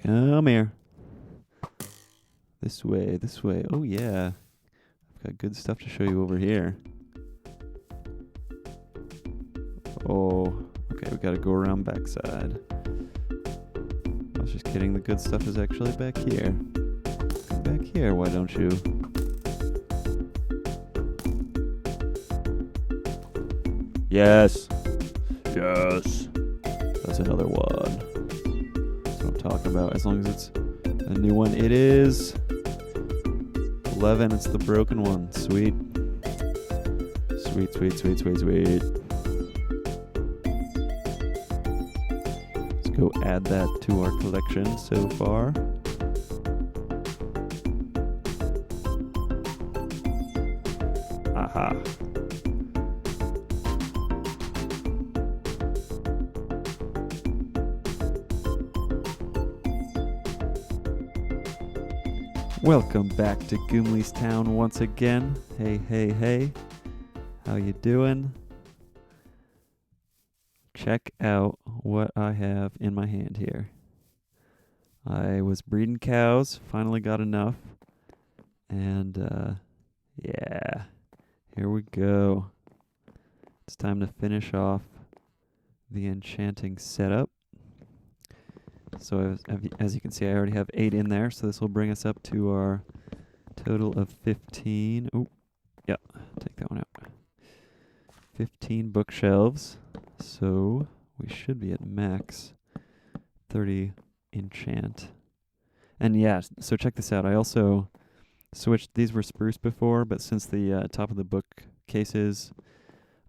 Come here. This way, this way. Oh, yeah. I've got good stuff to show you over here. Oh, okay, we gotta go around backside. I was just kidding. The good stuff is actually back here. Come back here, why don't you? Yes. Yes. That's another one. That's what I'm talking about. As long as it's a new one. It is 11. It's the broken one. Sweet. Sweet, sweet, sweet, sweet, sweet. Let's go add that to our collection so far. Aha. Welcome back to Goomli's Town once again. Hey, hey, hey. How you doing? Check out what I have in my hand here. I was breeding cows, finally got enough. And, yeah, here we go. It's time to finish off the enchanting setup. So as you can see, I already have 8 in there, so this will bring us up to our total of 15. Oh, yeah, take that one out. 15 bookshelves, so we should be at max 30 enchant. And yeah, so check this out. I also switched, these were spruce before, but since the top of the bookcases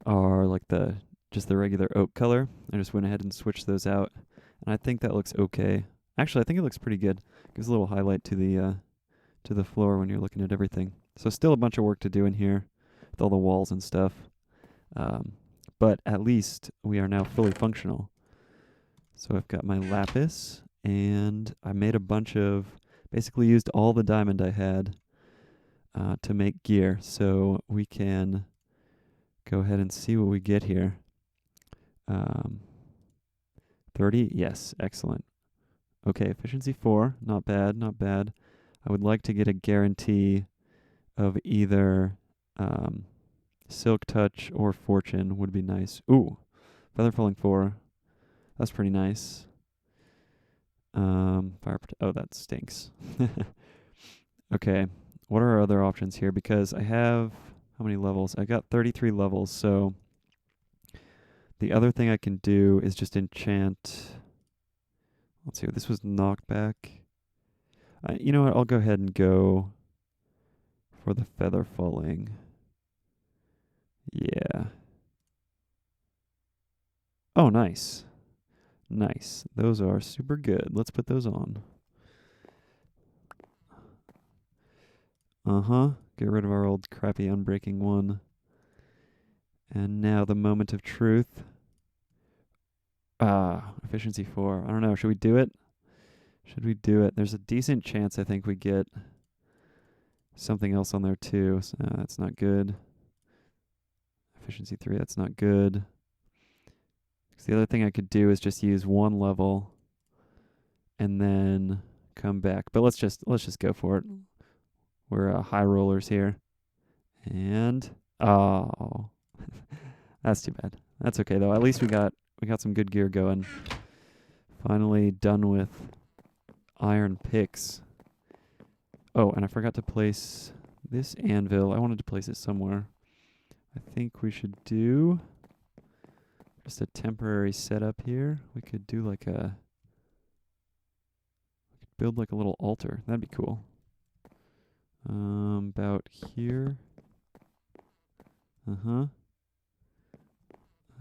are like just the regular oak color, I just went ahead and switched those out. And I think that looks okay. Actually, I think it looks pretty good. Gives a little highlight to the floor when you're looking at everything. So still a bunch of work to do in here with all the walls and stuff. But at least we are now fully functional. So I've got my lapis, and I made a bunch of, basically used all the diamond I had to make gear. So we can go ahead and see what we get here. 30? Yes, excellent. Okay, efficiency 4, not bad, not bad. I would like to get a guarantee of either Silk Touch or Fortune would be nice. Ooh, Feather Falling 4. That's pretty nice. Oh, that stinks. Okay, what are our other options here? Because I have, how many levels? I got 33 levels, so the other thing I can do is just enchant. Let's see, this was knockback. You know what? I'll go ahead and go for the feather falling. Yeah. Oh, nice. Nice. Those are super good. Let's put those on. Uh-huh. Get rid of our old crappy unbreaking one. And now the moment of truth. Efficiency 4. I don't know. Should we do it? Should we do it? There's a decent chance I think we get something else on there too. So, that's not good. Efficiency 3, that's not good. 'Cause the other thing I could do is just use one level and then come back. But let's just go for it. We're high rollers here. And oh, that's too bad. That's okay though. At least we got some good gear going. Finally done with iron picks. Oh, and I forgot to place this anvil. I wanted to place it somewhere. I think we should do just a temporary setup here. We could do we could build like a little altar. That'd be cool. About here. Uh-huh.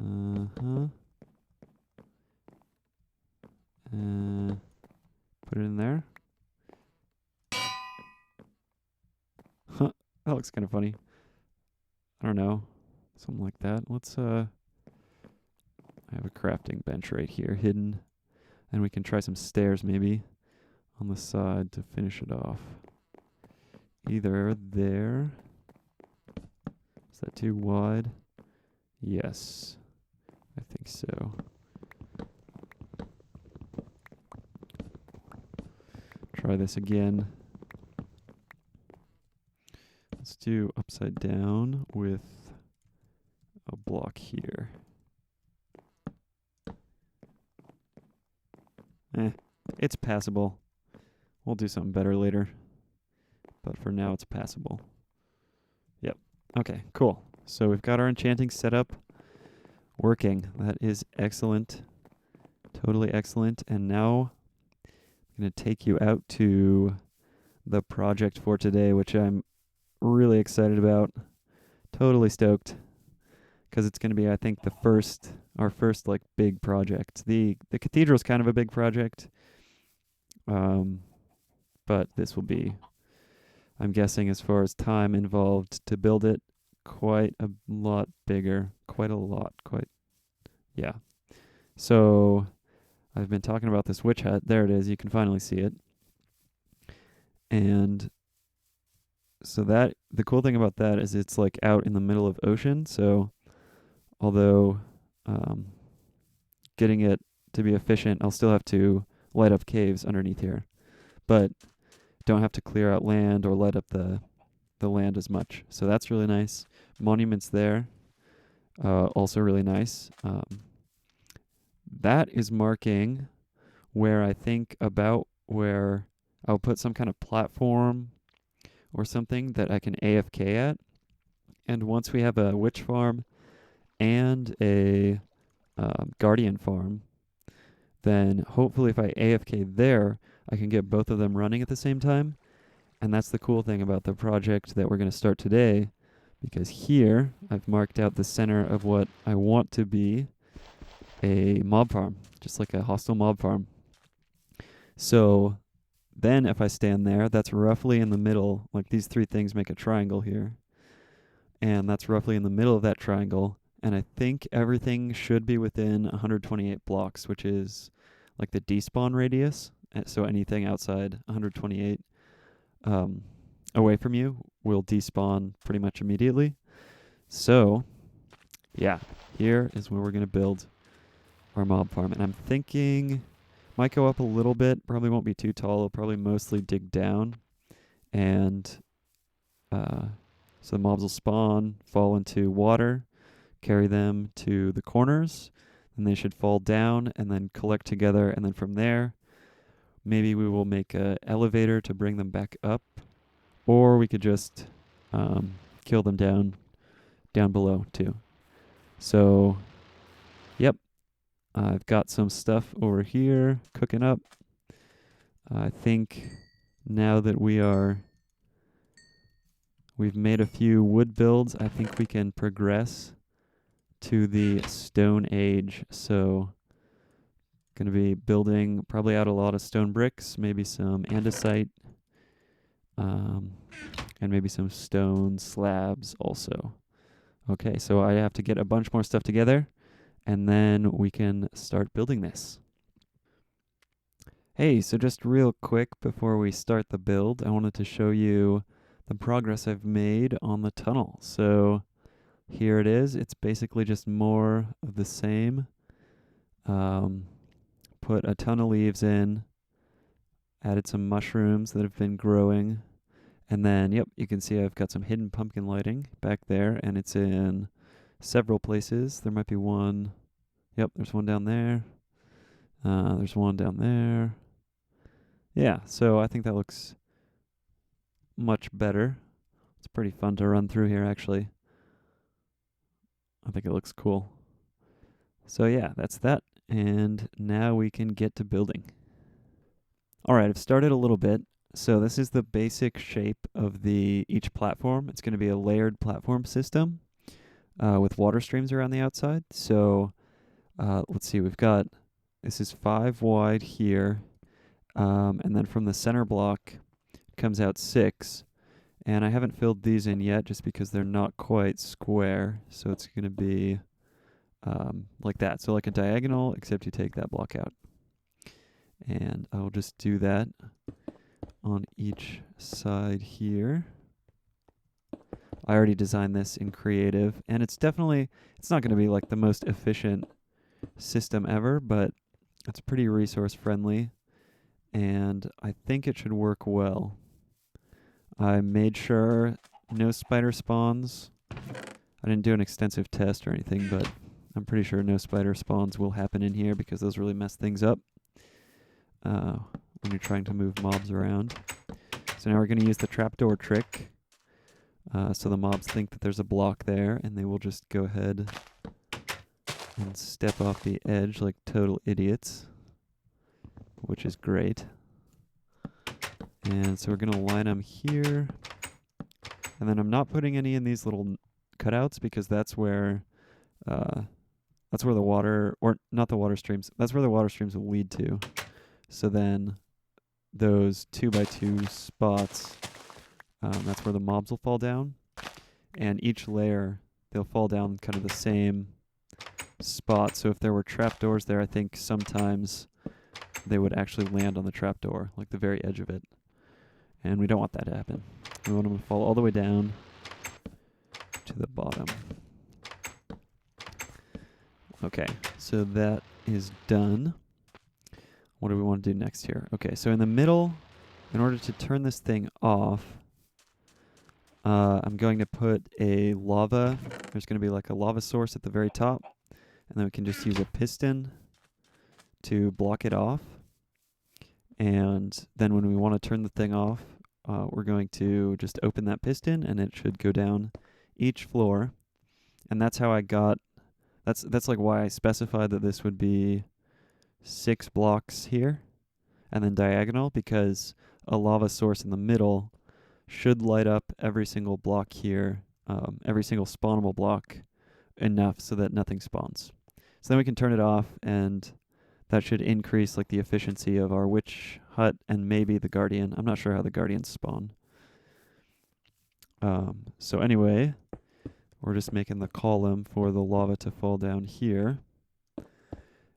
Uh-huh. Put it in there. Huh. That looks kind of funny. I don't know. Something like that. Let's, I have a crafting bench right here hidden. And we can try some stairs maybe on the side to finish it off. Either there. Is that too wide? Yes. I think so. try this again. Let's do upside down with a block here. It's passable. We'll do something better later. But for now, it's passable. Yep. Okay, cool. So we've got our enchanting setup working. That is excellent. Totally excellent. And now I'm going to take you out to the project for today, which I'm really excited about. Totally stoked. Because it's going to be, I think, our first like big project. The cathedral is kind of a big project. But this will be, I'm guessing, as far as time involved to build it, quite a lot bigger. Yeah. So I've been talking about this witch hut. There it is. You can finally see it. And so that, the cool thing about that is it's like out in the middle of ocean. So although getting it to be efficient, I'll still have to light up caves underneath here. But don't have to clear out land or light up the land as much. So that's really nice. Monuments there, also really nice. That is marking where I think about where I'll put some kind of platform or something that I can AFK at. And once we have a witch farm and a guardian farm, then hopefully if I AFK there, I can get both of them running at the same time. And that's the cool thing about the project that we're going to start today, because here I've marked out the center of what I want to be a mob farm, just like a hostile mob farm. So then if I stand there, that's roughly in the middle, like these three things make a triangle here. And that's roughly in the middle of that triangle. And I think everything should be within 128 blocks, which is like the despawn radius. So anything outside 128 away from you will despawn pretty much immediately. So, yeah, here is where we're going to build our mob farm. And I'm thinking might go up a little bit. Probably won't be too tall. It'll probably mostly dig down. And so the mobs will spawn, fall into water, carry them to the corners, and they should fall down and then collect together. And then from there, maybe we will make an elevator to bring them back up, or we could just kill them down below too. So, yep, I've got some stuff over here cooking up. I think now that we've made a few wood builds, I think we can progress to the Stone Age. So going to be building probably out a lot of stone bricks, maybe some andesite, and maybe some stone slabs also. Okay, so I have to get a bunch more stuff together, and then we can start building this. Hey, so just real quick before we start the build, I wanted to show you the progress I've made on the tunnel. So here it is. It's basically just more of the same. Put a ton of leaves in, added some mushrooms that have been growing, and then, yep, you can see I've got some hidden pumpkin lighting back there, and it's in several places. There might be one. Yep, there's one down there. There's one down there. Yeah, so I think that looks much better. It's pretty fun to run through here, actually. I think it looks cool. So yeah, that's that. And now we can get to building. All right, I've started a little bit. So this is the basic shape of each platform. It's going to be a layered platform system with water streams around the outside. So let's see, this is 5 wide here. And then from the center block comes out 6. And I haven't filled these in yet just because they're not quite square. So it's going to be like that. So like a diagonal, except you take that block out. And I'll just do that on each side here. I already designed this in creative, and it's not going to be like the most efficient system ever, but it's pretty resource friendly. and I think it should work well. I made sure no spider spawns. I didn't do an extensive test or anything, but I'm pretty sure no spider spawns will happen in here because those really mess things up when you're trying to move mobs around. So now we're going to use the trapdoor trick. So the mobs think that there's a block there, and they will just go ahead and step off the edge like total idiots, which is great. And so we're going to line them here. And then I'm not putting any in these little cutouts because that's where the water, or not the water streams, that's where the water streams will lead to. So then those 2x2 spots, that's where the mobs will fall down. And each layer, they'll fall down kind of the same spot. So if there were trapdoors there, I think sometimes they would actually land on the trapdoor, like the very edge of it. And we don't want that to happen. We want them to fall all the way down to the bottom. Okay, so that is done. What do we want to do next here? Okay, so in the middle, in order to turn this thing off, I'm going to put a lava. There's going to be like a lava source at the very top. And then we can just use a piston to block it off. And then when we want to turn the thing off, we're going to just open that piston and it should go down each floor. And that's how I got, that's like why I specified that this would be 6 blocks here and then diagonal, because a lava source in the middle should light up every single block here, every single spawnable block enough so that nothing spawns. So then we can turn it off, and that should increase like the efficiency of our witch hut and maybe the guardian. I'm not sure how the guardians spawn. So anyway, we're just making the column for the lava to fall down here.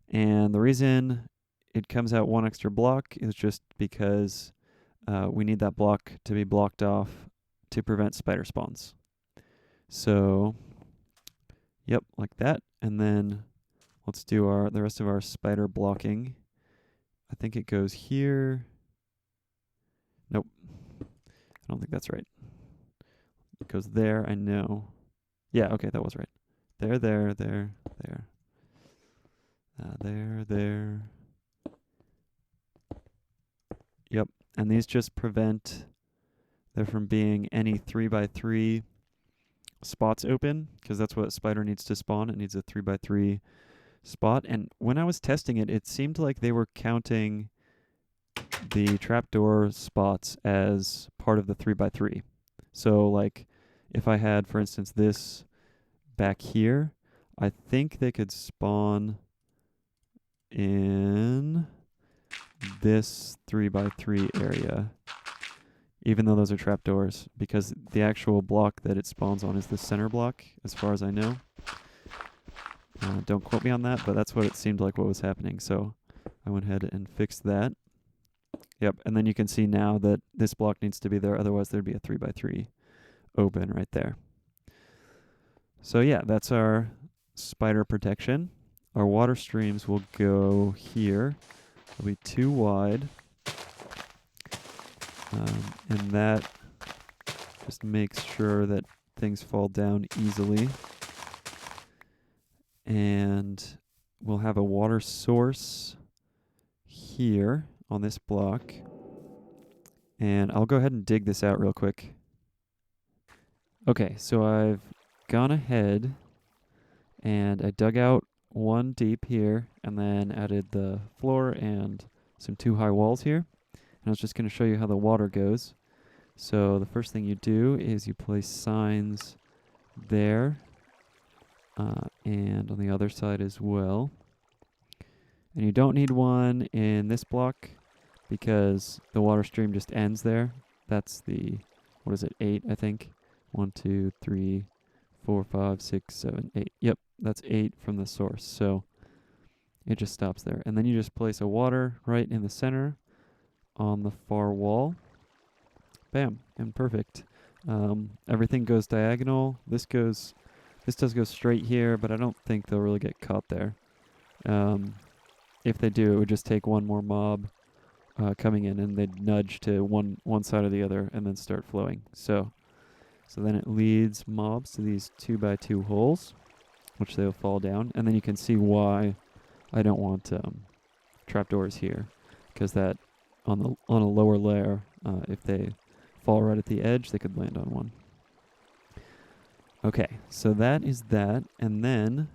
And the reason it comes out 1 extra block is just because we need that block to be blocked off to prevent spider spawns. So, yep, like that. And then let's do the rest of our spider blocking. I think it goes here. Nope. I don't think that's right. It goes there, I know. Yeah, okay, that was right. There. There. Yep, and these just prevent there from being any 3x3 spots open, because that's what spider needs to spawn. It needs a 3x3 spot. And when I was testing it, it seemed like they were counting the trapdoor spots as part of the 3x3. So like if I had, for instance, this back here, I think they could spawn in this 3x3 area, even though those are trapdoors, because the actual block that it spawns on is the center block, as far as I know. Don't quote me on that, but that's what it seemed like what was happening. So I went ahead and fixed that. Yep, and then you can see now that this block needs to be there, otherwise there'd be a 3x3 open right there. So yeah, that's our spider protection. Our water streams will go here. They'll be 2 wide. And that just makes sure that things fall down easily. And we'll have a water source here on this block. And I'll go ahead and dig this out real quick. Okay, so I've gone ahead and I dug out 1 deep here and then added the floor and some 2 high walls here. And I was just going to show you how the water goes. So the first thing you do is you place signs there and on the other side as well. And you don't need one in this block because the water stream just ends there. That's the, 8, I think. 1, 2, 3, 4, 5, 6, 7, 8. Yep, that's 8 from the source. So it just stops there. And then you just place a water right in the center on the far wall. Bam, and perfect. Everything goes diagonal. This does go straight here, but I don't think they'll really get caught there. If they do, it would just take 1 more mob coming in, and they'd nudge to one side or the other and then start flowing. So then it leads mobs to these 2x2 holes, which they'll fall down, and then you can see why I don't want trapdoors here, because that on a lower layer, if they fall right at the edge, they could land on one. Okay, so that is that, and then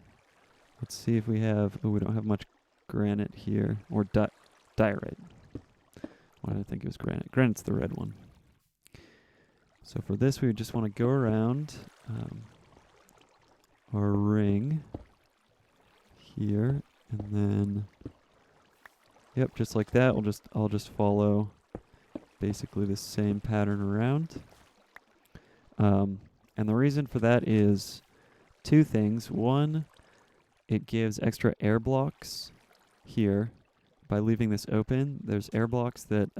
let's see if we have. Oh, we don't have much granite here, or diorite. Why did I think it was granite? Granite's the red one. So for this, we just want to go around our ring here, and then, yep, just like that. I'll just follow basically the same pattern around. And the reason for that is two things. One, it gives extra air blocks here. By leaving this open, there's air blocks that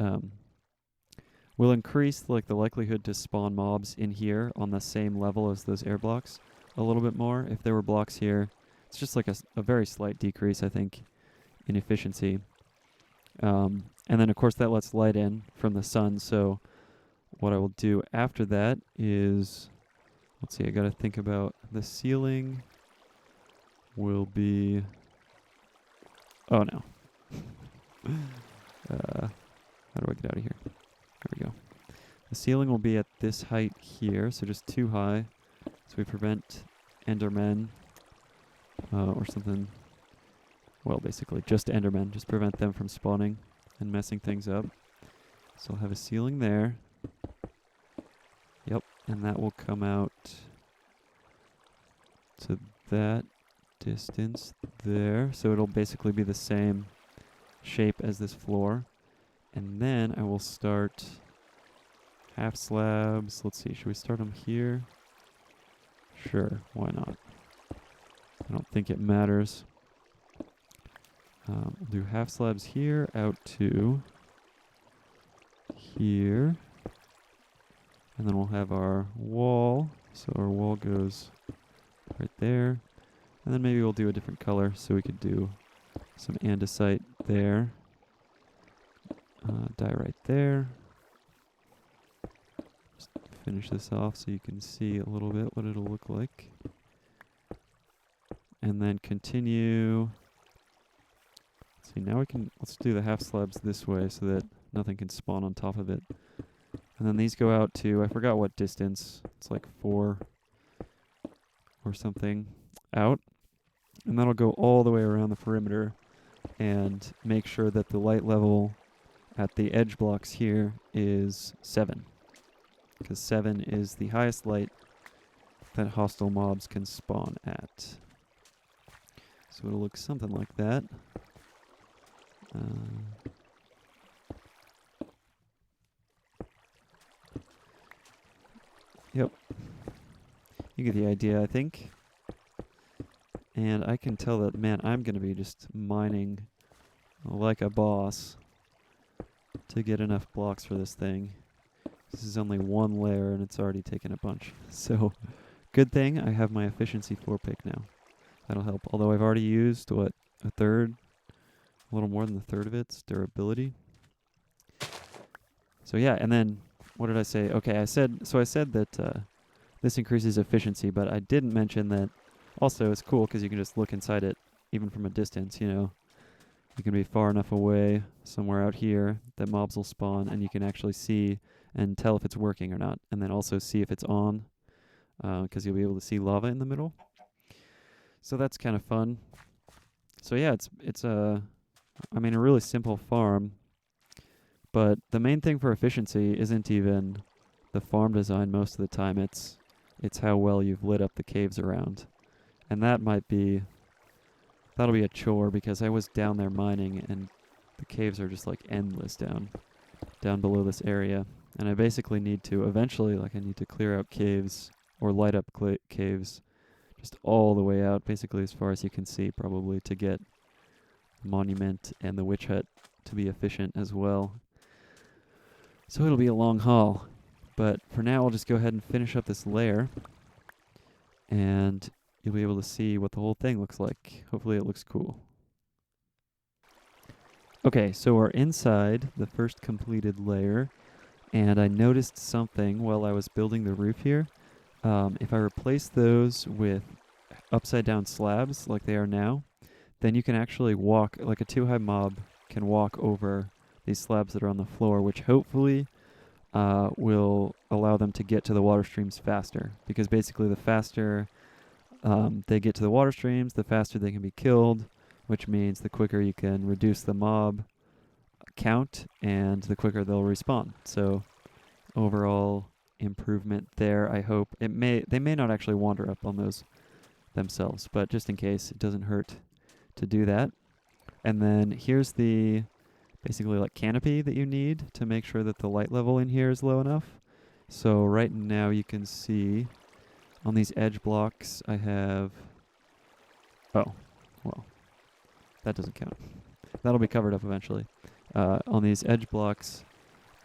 will increase the likelihood to spawn mobs in here on the same level as those air blocks a little bit more. If there were blocks here, it's just like a very slight decrease, I think, in efficiency. And then, of course, that lets light in from the sun. So what I will do after that is, let's see, I got to think about the ceiling will be, oh no. How do I get out of here? There we go. The ceiling will be at this height here, so just too high, so we prevent Endermen or something. Well, basically just Endermen, just prevent them from spawning and messing things up. So I'll have a ceiling there. Yep, and that will come out to that distance there. So it'll basically be the same shape as this floor. And then I will start half slabs. Let's see, should we start them here? Sure, why not? I don't think it matters. We'll do half slabs here out to here. And then we'll have our wall. So our wall goes right there. And then maybe we'll do a different color, so we could do some andesite there. Dye right there. Just finish this off so you can see a little bit what it'll look like. And then continue. Let's see, now let's do the half slabs this way so that nothing can spawn on top of it. And then these go out to, I forgot what distance, it's like 4 or something out. And that'll go all the way around the perimeter and make sure that the light level at the edge blocks here is 7. Because 7 is the highest light that hostile mobs can spawn at. So it'll look something like that. Yep. You get the idea, I think. And I can tell that, man, I'm going to be just mining like a boss to get enough blocks for this thing. This is only one layer and it's already taken a bunch. So, good thing I have my efficiency 4 pick now. That'll help. Although I've already used, what, a third? A little more than a third of its durability. So yeah, and then, what did I say? Okay, I said that this increases efficiency, but I didn't mention that also it's cool because you can just look inside it even from a distance, you know. You can be far enough away, somewhere out here, that mobs will spawn, and you can actually see and tell if it's working or not, and then also see if it's on, because you'll be able to see lava in the middle. So that's kind of fun. So yeah, it's a really simple farm, but the main thing for efficiency isn't even the farm design most of the time. It's how well you've lit up the caves around, and that'll be a chore because I was down there mining and the caves are just like endless down below this area, and I basically need to eventually I need to clear out caves or light up caves just all the way out, basically as far as you can see, probably, to get the monument and the witch hut to be efficient as well. So it'll be a long haul, but for now I'll just go ahead and finish up this layer, and you'll be able to see what the whole thing looks like. Hopefully it looks cool. Okay, so we're inside the first completed layer, and I noticed something while I was building the roof here. If I replace those with upside down slabs like they are now, then you can actually walk, like a 2 high mob can walk over these slabs that are on the floor, which hopefully will allow them to get to the water streams faster. Because basically, the faster they get to the water streams, the faster they can be killed, which means the quicker you can reduce the mob count and the quicker they'll respawn. So overall improvement there, I hope. They may not actually wander up on those themselves, but just in case, it doesn't hurt to do that. And then here's the basically like canopy that you need to make sure that the light level in here is low enough. So right now you can see on these edge blocks I have, oh, well, that doesn't count. That'll be covered up eventually. On these edge blocks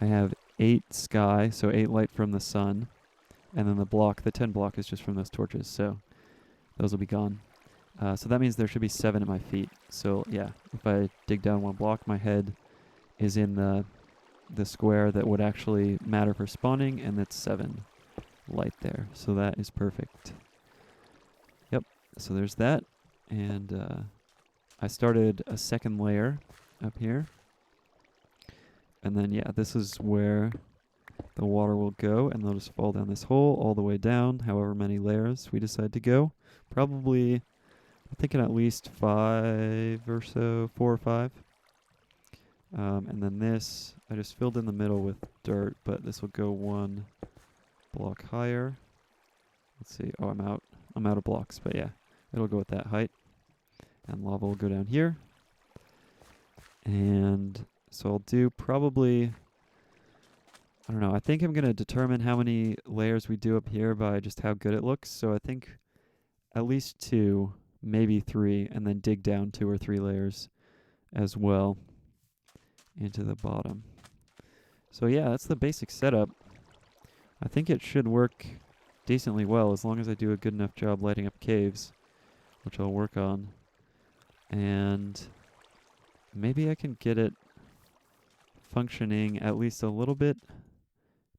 I have 8 sky, so 8 light from the sun, and then the 10 block is just from those torches, so those will be gone. So that means there should be 7 at my feet. So yeah, if I dig down 1 block, my head is in the square that would actually matter for spawning, and that's 7 light there. So that is perfect. Yep, so there's that. And I started a second layer up here. And then yeah, this is where the water will go, and they'll just fall down this hole all the way down, however many layers we decide to go. Probably, I'm thinking at least 5 or so, 4 or 5. And then this, I just filled in the middle with dirt, but this will go 1 block higher. Let's see. Oh, I'm out of blocks, but yeah, it'll go at that height. And lava will go down here. And so I'll do probably, I don't know, I think I'm going to determine how many layers we do up here by just how good it looks. So I think at least 2, maybe 3, and then dig down 2 or 3 layers as well into the bottom. So yeah, that's the basic setup. I think it should work decently well as long as I do a good enough job lighting up caves, which I'll work on. And maybe I can get it functioning at least a little bit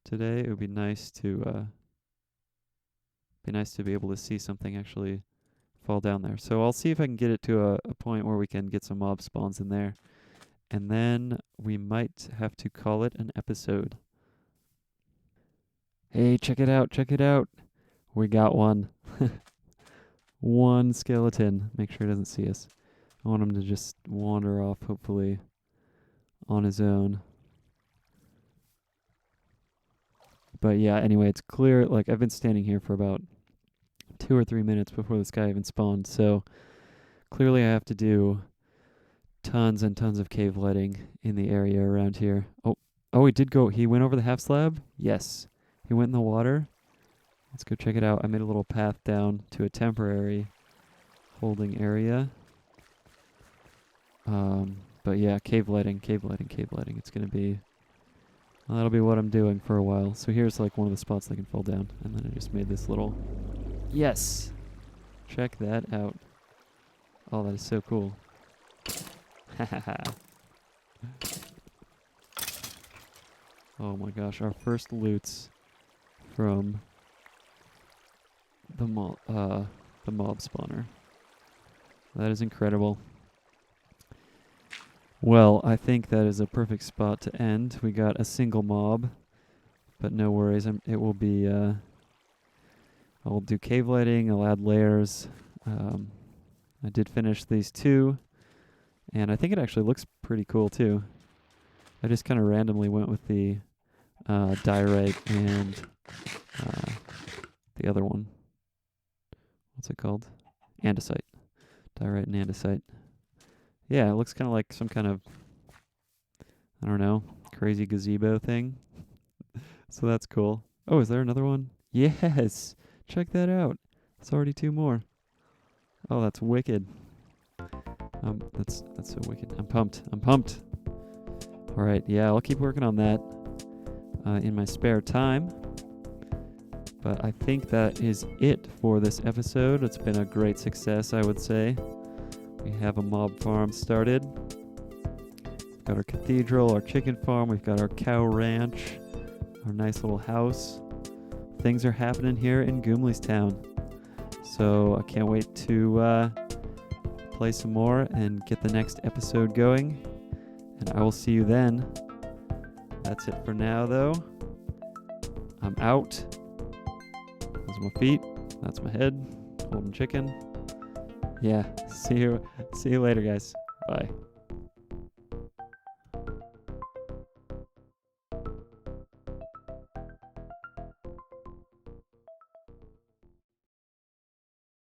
today. It would be nice to be able to see something actually fall down there. So I'll see if I can get it to a point where we can get some mob spawns in there. And then we might have to call it an episode. Hey, check it out, check it out. We got one. 1 skeleton. Make sure he doesn't see us. I want him to just wander off, hopefully, on his own. But yeah, anyway, it's clear, like, I've been standing here for about 2 or 3 minutes before this guy even spawned, so clearly I have to do tons and tons of cave lighting in the area around here. Oh, he went over the half slab? Yes. He went in the water. Let's go check it out. I made a little path down to a temporary holding area. But yeah, cave lighting. It's gonna be, well, that'll be what I'm doing for a while. So here's like one of the spots that can fall down. And then I just made this little, yes! Check that out. Oh, that is so cool. Oh my gosh, our first loots from the mob spawner. That is incredible. Well, I think that is a perfect spot to end. We got a single mob, but no worries. It will be, I'll do cave lighting, I'll add layers. I did finish these 2, and I think it actually looks pretty cool too. I just kind of randomly went with the diorite and the other one. What's it called? Andesite. Diorite and andesite. Yeah, it looks kind of like some kind of, I don't know, crazy gazebo thing. So that's cool. Oh, is there another one? Yes! Check that out. It's already 2 more. Oh, that's wicked. That's so wicked. I'm pumped. All right, yeah, I'll keep working on that in my spare time. But I think that is it for this episode. It's been a great success, I would say. We have a mob farm started. Got our cathedral, our chicken farm, we've got our cow ranch, our nice little house. Things are happening here in Goomli's town. So I can't wait to play some more and get the next episode going. And I will see you then. That's it for now, though. I'm out. Those are my feet. That's my head. Holding chicken. Yeah. See you later, guys. Bye.